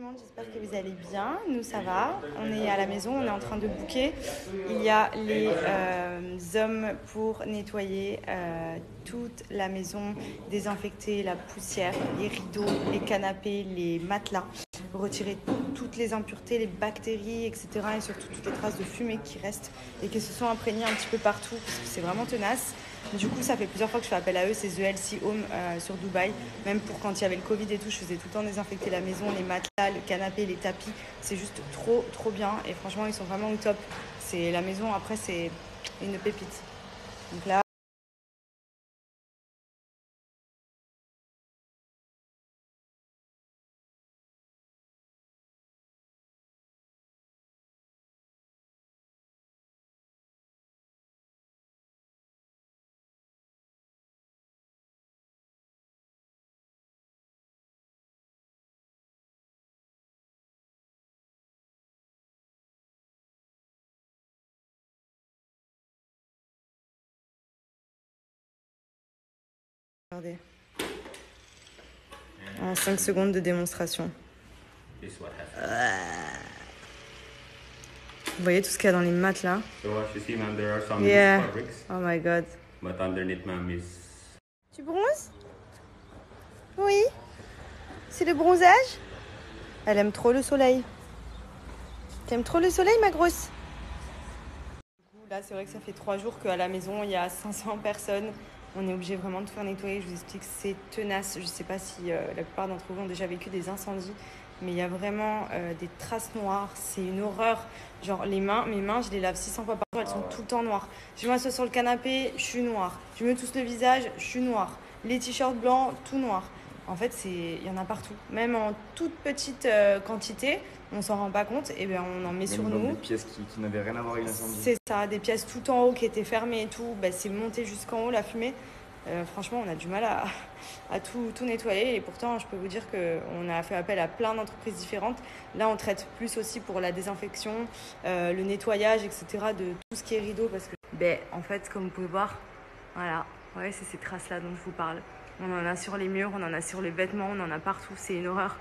monde, j'espère que vous allez bien. Nous, ça va. On est à la maison, on est en train de booker. Il y a les hommes pour nettoyer toute la maison, désinfecter la poussière, les rideaux, les canapés, les matelas, retirer toutes les impuretés, les bactéries, etc. Et surtout toutes les traces de fumée qui restent et qui se sont imprégnées un petit peu partout parce que c'est vraiment tenace. Du coup, ça fait plusieurs fois que je fais appel à eux, c'est The LC Home sur Dubaï. Même pour quand il y avait le Covid et tout, je faisais tout le temps désinfecter la maison, les matelas, le canapé, les tapis. C'est juste trop bien et franchement, ils sont vraiment au top. C'est la maison, après, c'est une pépite. Donc là, regardez. En 5 secondes de démonstration. Vous voyez tout ce qu'il y a dans les matelas? So as you see, ma'am, there are some Yeah. fabrics, Oh my god. but underneath, ma'am, is Tu bronzes? Oui. C'est le bronzage? Elle aime trop le soleil. T'aimes trop le soleil, ma grosse? Là, c'est vrai que ça fait 3 jours qu'à la maison, il y a 500 personnes. On est obligé vraiment de faire nettoyer. Je vous explique, c'est tenace. Je ne sais pas si la plupart d'entre vous ont déjà vécu des incendies, mais il y a vraiment des traces noires. C'est une horreur. Genre, mes mains, je les lave 600 fois par jour. Elles sont tout le temps noires. Je m'assois sur le canapé, je suis noire. Je me tousse le visage, je suis noire. Les t-shirts blancs, tout noir. En fait, il y en a partout. Même en toute petite quantité, on s'en rend pas compte. Et bien, on en met sur nous. Des pièces qui n'avaient rien à voir avec l'incendie. C'est ça, des pièces tout en haut qui étaient fermées et tout. Ben, c'est monté jusqu'en haut, la fumée. Franchement, on a du mal à tout nettoyer. Et pourtant, je peux vous dire qu'on a fait appel à plein d'entreprises différentes. Là, on traite plus aussi pour la désinfection, le nettoyage, etc. de tout ce qui est rideau. Parce que, en fait, comme vous pouvez voir, voilà, ouais, c'est ces traces-là dont je vous parle. On en a sur les murs, on en a sur les vêtements, on en a partout. C'est une horreur.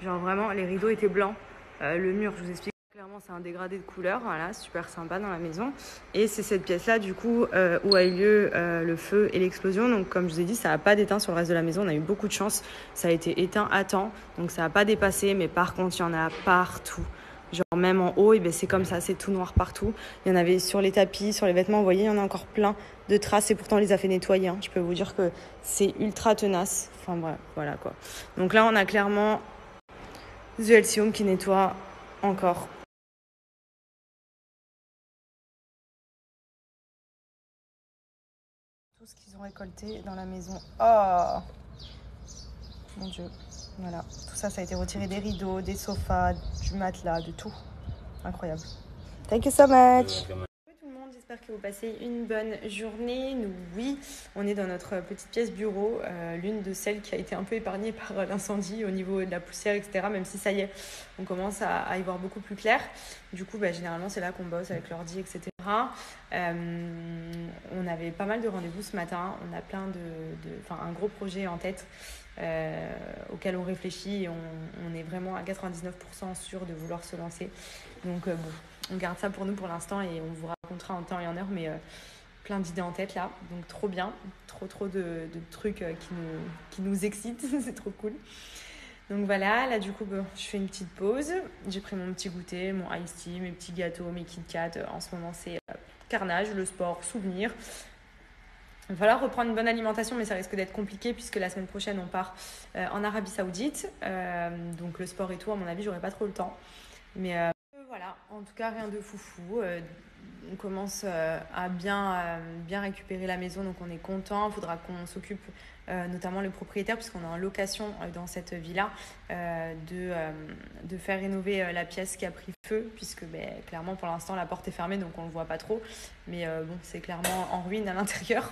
Genre vraiment, les rideaux étaient blancs. Le mur, je vous explique. Clairement, c'est un dégradé de couleur, voilà, super sympa dans la maison. Et c'est cette pièce-là, du coup, où a eu lieu le feu et l'explosion. Donc, comme je vous ai dit, ça n'a pas d'éteint sur le reste de la maison. On a eu beaucoup de chance. Ça a été éteint à temps, donc ça n'a pas dépassé. Mais par contre, il y en a partout. Genre même en haut, et c'est comme ça, c'est tout noir partout. Il y en avait sur les tapis, sur les vêtements, vous voyez, il y en a encore plein de traces. Et pourtant, on les a fait nettoyer. Hein. Je peux vous dire que c'est ultra tenace. Enfin, bref, voilà quoi. Donc là, on a clairement The LC Home qui nettoie encore. Tout ce qu'ils ont récolté dans la maison. Oh mon Dieu. Voilà. Tout ça, ça a été retiré des rideaux, des sofas, du matelas, de tout. Incroyable. Thank you so much. Bonjour tout le monde, j'espère que vous passez une bonne journée. Nous, oui, on est dans notre petite pièce bureau, l'une de celles qui a été un peu épargnée par l'incendie au niveau de la poussière, etc. Même si ça y est, on commence à y voir beaucoup plus clair. Du coup, généralement, c'est là qu'on bosse avec l'ordi, etc. On avait pas mal de rendez-vous ce matin. On a plein un gros projet en tête auquel on réfléchit et on est vraiment à 99% sûr de vouloir se lancer. Donc, on garde ça pour nous pour l'instant et on vous racontera en temps et en heure, mais plein d'idées en tête là. Donc, trop bien. Trop de trucs qui nous excitent. C'est trop cool. Donc voilà, là du coup, je fais une petite pause. J'ai pris mon petit goûter, mon iced tea, mes petits gâteaux, mes Kit Kat. En ce moment, c'est carnage, le sport, souvenir. Il va falloir reprendre une bonne alimentation, mais ça risque d'être compliqué puisque la semaine prochaine, on part en Arabie Saoudite. Donc le sport et tout, à mon avis, j'aurai pas trop le temps. Mais voilà, en tout cas, rien de foufou. On commence à bien récupérer la maison, donc on est content. Il faudra qu'on s'occupe, notamment le propriétaire, puisqu'on est en location dans cette villa, de faire rénover la pièce qui a pris feu, puisque clairement pour l'instant la porte est fermée, donc on ne le voit pas trop. Mais c'est clairement en ruine à l'intérieur.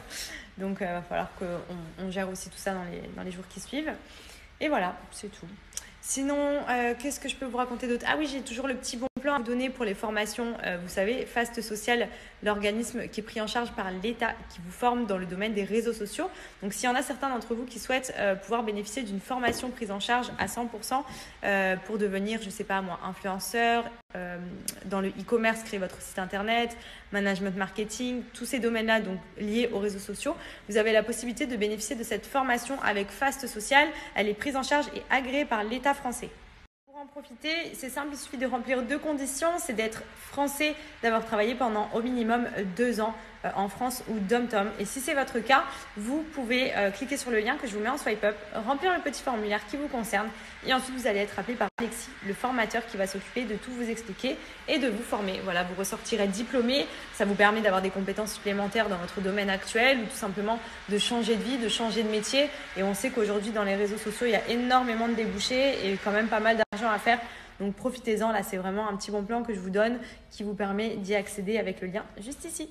Donc il va falloir qu'on gère aussi tout ça dans les jours qui suivent. Et voilà, c'est tout. Sinon, qu'est-ce que je peux vous raconter d'autre? Ah oui, j'ai toujours le petit bonbon Plan à vous donner pour les formations, vous savez, Fast Social, l'organisme qui est pris en charge par l'État, qui vous forme dans le domaine des réseaux sociaux. Donc, s'il y en a certains d'entre vous qui souhaitent pouvoir bénéficier d'une formation prise en charge à 100% pour devenir, je ne sais pas moi, influenceur, dans le e-commerce, créer votre site internet, management marketing, tous ces domaines-là donc liés aux réseaux sociaux, vous avez la possibilité de bénéficier de cette formation avec Fast Social. Elle est prise en charge et agréée par l'État français. Pour en profiter, c'est simple, il suffit de remplir 2 conditions, c'est d'être français, d'avoir travaillé pendant au minimum 2 ans en France ou dom-tom. Et si c'est votre cas, vous pouvez cliquer sur le lien que je vous mets en swipe up, remplir le petit formulaire qui vous concerne et ensuite vous allez être appelé par Alexis, le formateur qui va s'occuper de tout vous expliquer et de vous former. Voilà, vous ressortirez diplômé, ça vous permet d'avoir des compétences supplémentaires dans votre domaine actuel ou tout simplement de changer de vie, de changer de métier. Et on sait qu'aujourd'hui dans les réseaux sociaux, il y a énormément de débouchés et quand même pas mal d'argent à faire. Donc profitez-en, là c'est vraiment un petit bon plan que je vous donne qui vous permet d'y accéder avec le lien juste ici.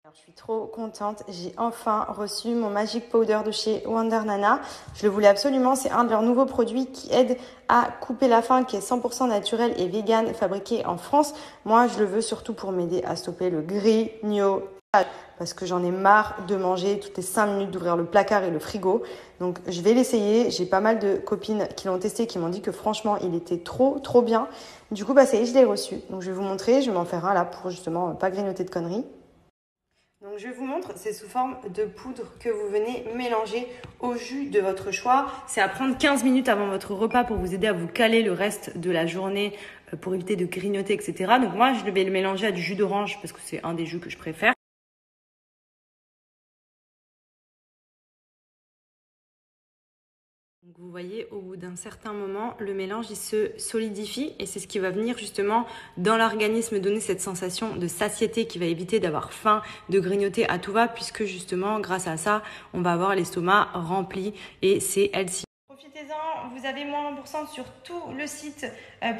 Alors, je suis trop contente, j'ai enfin reçu mon Magic Powder de chez Wonder Nana. Je le voulais absolument, c'est un de leurs nouveaux produits qui aide à couper la faim, qui est 100% naturel et vegan, fabriqué en France. Moi, je le veux surtout pour m'aider à stopper le grignotage, parce que j'en ai marre de manger toutes les 5 minutes, d'ouvrir le placard et le frigo. Donc, je vais l'essayer. J'ai pas mal de copines qui l'ont testé, qui m'ont dit que franchement, il était trop bien. Du coup, ça y est, je l'ai reçu. Donc, je vais vous montrer. Je vais m'en faire un là pour justement pas grignoter de conneries. Donc je vous montre, c'est sous forme de poudre que vous venez mélanger au jus de votre choix. C'est à prendre 15 minutes avant votre repas pour vous aider à vous caler le reste de la journée pour éviter de grignoter, etc. Donc moi, je vais le mélanger à du jus d'orange parce que c'est un des jus que je préfère. Donc vous voyez, au bout d'un certain moment, le mélange il se solidifie et c'est ce qui va venir justement dans l'organisme donner cette sensation de satiété qui va éviter d'avoir faim, de grignoter à tout va puisque justement grâce à ça, on va avoir l'estomac rempli et c'est healthy. Profitez-en, vous avez moins 20% sur tout le site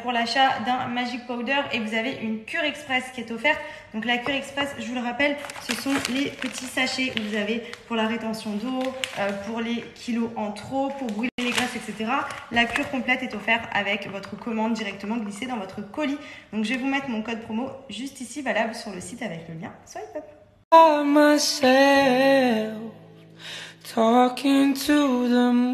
pour l'achat d'un Magic Powder et vous avez une cure express qui est offerte. Donc la cure express, je vous le rappelle, ce sont les petits sachets où vous avez pour la rétention d'eau, pour les kilos en trop, pour brûler les graisses, etc. La cure complète est offerte avec votre commande directement glissée dans votre colis. Donc je vais vous mettre mon code promo juste ici, valable sur le site avec le lien Swipe Up. Talking to the moon,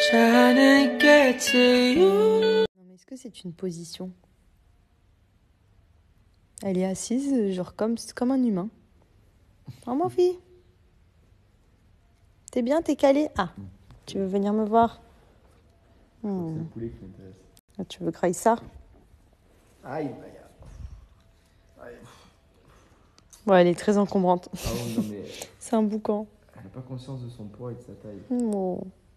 trying to get to you. Non mais est-ce que c'est une position? Elle est assise, genre comme un humain. Oh mon fille, t'es bien, t'es calée? Ah, tu veux venir me voir? C'est le poulet qui m'intéresse. Ah, tu veux grailler ça? Aïe, aïe. Ouais, elle est très encombrante. Ah ouais, non mais C'est un boucan. elle n'a pas conscience de son poids et de sa taille. Oh.